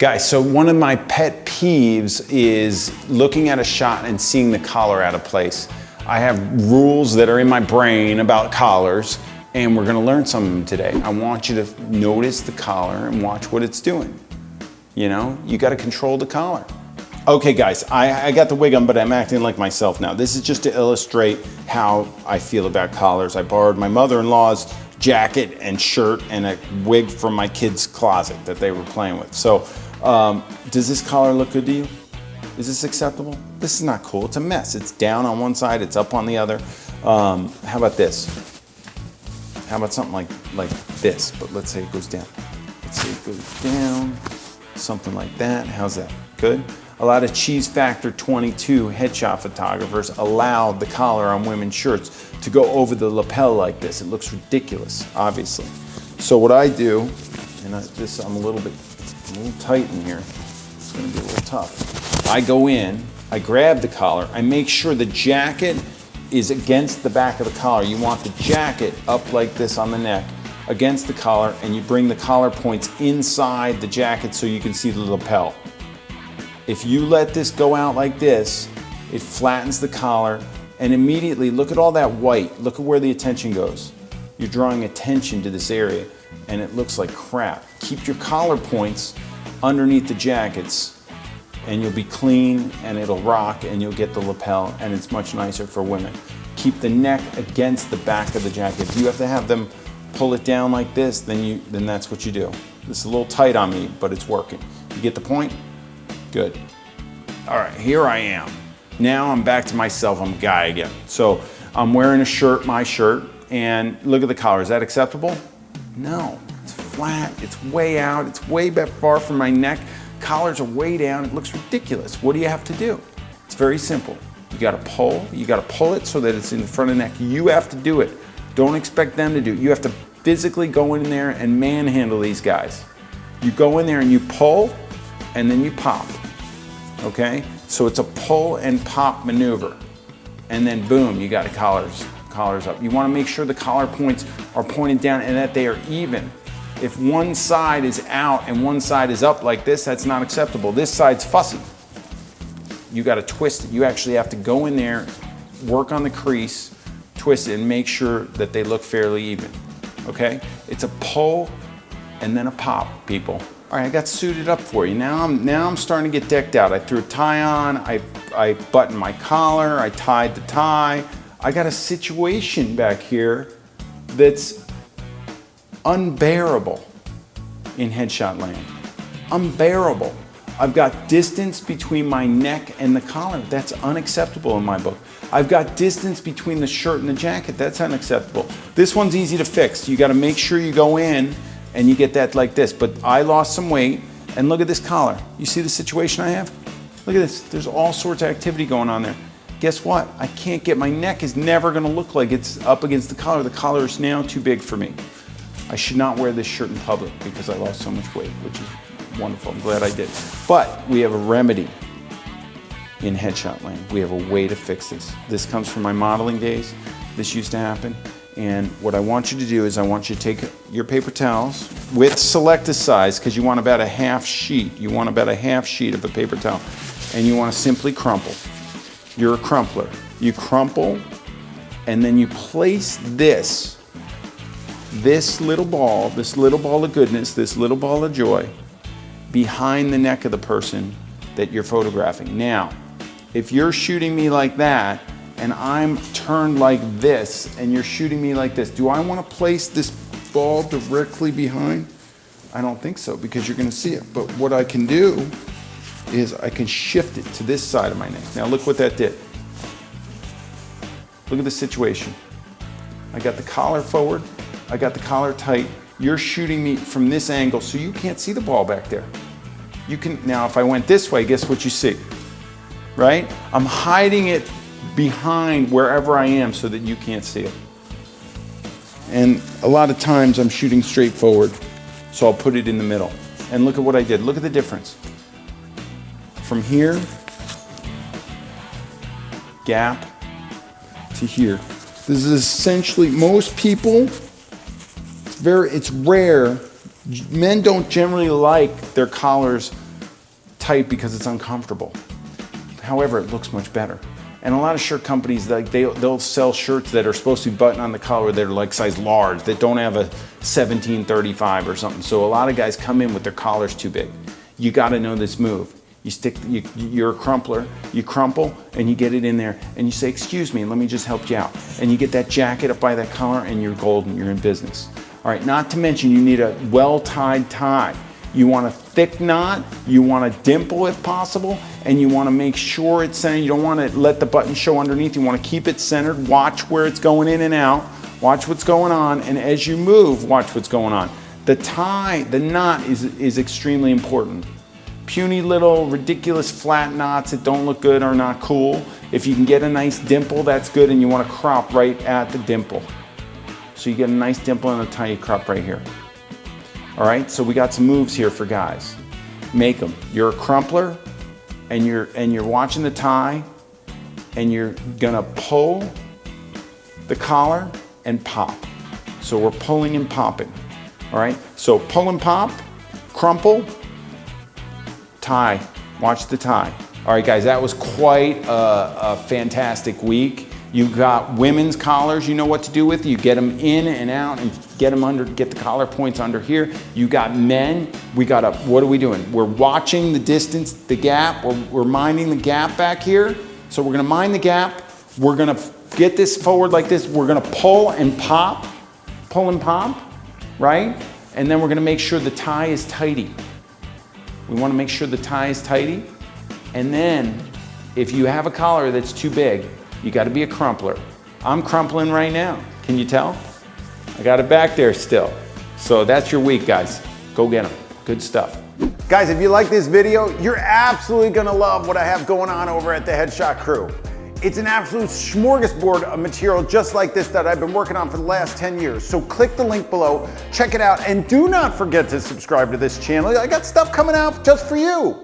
Guys, so one of my pet peeves is looking at a shot and seeing the collar out of place. I have rules that are in my brain about collars, and we're gonna learn some of them today. I want you to notice the collar and watch what it's doing. You know, you gotta control the collar. Okay guys, I got the wig on, but I'm acting like myself now. This is just to illustrate how I feel about collars. I borrowed my mother-in-law's jacket and shirt and a wig from my kid's closet that they were playing with. So, does this collar look good to you? Is this acceptable? This is not cool, it's a mess. It's down on one side, it's up on the other. How about this? How about something like this, but let's say it goes down. Let's say it goes down, something like that. How's that? Good? A lot of Cheese Factor 22 headshot photographers allow the collar on women's shirts to go over the lapel like this. It looks ridiculous, obviously. So what I do, and I'm a little tight in here. It's gonna be a little tough. I go in, I grab the collar, I make sure the jacket is against the back of the collar. You want the jacket up like this on the neck, against the collar, and you bring the collar points inside the jacket so you can see the lapel. If you let this go out like this, it flattens the collar, and immediately, look at all that white. Look at where the attention goes. You're drawing attention to this area, and it looks like crap. Keep your collar points underneath the jackets, and you'll be clean, and it'll rock, and you'll get the lapel, and it's much nicer for women. Keep the neck against the back of the jacket. If you have to have them pull it down like this, then that's what you do. This is a little tight on me, but it's working. You get the point? Good. All right, here I am. Now I'm back to myself, I'm a guy again. So I'm wearing a shirt, my shirt, and look at the collar. Is that acceptable? No, it's flat, it's way out, it's way back far from my neck. Collars are way down, it looks ridiculous. What do you have to do? It's very simple. You gotta pull it so that it's in the front of the neck. You have to do it. Don't expect them to do it. You have to physically go in there and manhandle these guys. You go in there and you pull, and then you pop, okay? So it's a pull and pop maneuver. And then boom, you got the collars up. You wanna make sure the collar points are pointed down and that they are even. If one side is out and one side is up like this, that's not acceptable. This side's fussy. You gotta twist it. You actually have to go in there, work on the crease, twist it, and make sure that they look fairly even, okay? It's a pull and then a pop, people. All right, I got suited up for you. Now I'm starting to get decked out. I threw a tie on, I buttoned my collar, I tied the tie. I got a situation back here that's unbearable in headshot land. Unbearable. I've got distance between my neck and the collar. That's unacceptable in my book. I've got distance between the shirt and the jacket. That's unacceptable. This one's easy to fix. You gotta make sure you go in and you get that like this. But I lost some weight, and look at this collar. You see the situation I have? Look at this, there's all sorts of activity going on there. Guess what? I can't get, my neck is never gonna look like it's up against the collar. The collar is now too big for me. I should not wear this shirt in public because I lost so much weight, which is wonderful, I'm glad I did. But we have a remedy in headshot land. We have a way to fix this. This comes from my modeling days. This used to happen. And what I want you to do is I want you to take your paper towels with select a size, because you want about a half sheet. You want about a half sheet of a paper towel. And you want to simply crumple. You're a crumpler. You crumple, and then you place this little ball of goodness, this little ball of joy, behind the neck of the person that you're photographing. Now, if you're shooting me like that, and I'm turned like this, and you're shooting me like this, do I want to place this ball directly behind? I don't think so, because you're going to see it. But what I can do is I can shift it to this side of my neck. Now look what that did. Look at the situation. I got the collar forward, I got the collar tight. You're shooting me from this angle, so you can't see the ball back there. You can, now if I went this way, guess what you see? Right? I'm hiding it behind wherever I am so that you can't see it. And a lot of times I'm shooting straight forward, so I'll put it in the middle. And look at what I did. Look at the difference. From here, gap, to here. This is essentially, most people, it's rare. Men don't generally like their collars tight because it's uncomfortable. However, it looks much better. And a lot of shirt companies, like they'll sell shirts that are supposed to be buttoned on the collar that are like size large, that don't have a 1735 or something. So a lot of guys come in with their collars too big. You gotta know this move. You're a crumpler, you crumple and you get it in there and you say, excuse me, let me just help you out. And you get that jacket up by that collar and you're golden, you're in business. All right, not to mention you need a well-tied tie. You want a thick knot, you want a dimple if possible, and you want to make sure it's centered. You don't want to let the button show underneath. You want to keep it centered. Watch where it's going in and out. Watch what's going on, and as you move, watch what's going on. The tie, the knot is extremely important. Puny little ridiculous flat knots that don't look good are not cool. If you can get a nice dimple, that's good, and you want to crop right at the dimple. So you get a nice dimple and a tie, crop right here. All right, so we got some moves here for guys. Make them. You're a crumpler and you're watching the tie and you're gonna pull the collar and pop. So we're pulling and popping. All right, so pull and pop, crumple, tie. Watch the tie. All right, guys, that was quite a fantastic week. You got women's collars you know what to do with. You get them in and out and get them under, get the collar points under here. You got men, what are we doing? We're watching the distance, the gap. We're minding the gap back here. So we're gonna mind the gap. We're gonna get this forward like this. We're gonna pull and pop, right? And then we're gonna make sure the tie is tighty. We wanna make sure the tie is tighty. And then if you have a collar that's too big, you gotta be a crumpler. I'm crumpling right now. Can you tell? I got it back there still. So that's your week, guys. Go get them. Good stuff. Guys, if you like this video, you're absolutely gonna love what I have going on over at the Headshot Crew. It's an absolute smorgasbord of material just like this that I've been working on for the last 10 years. So click the link below, check it out, and do not forget to subscribe to this channel. I got stuff coming out just for you.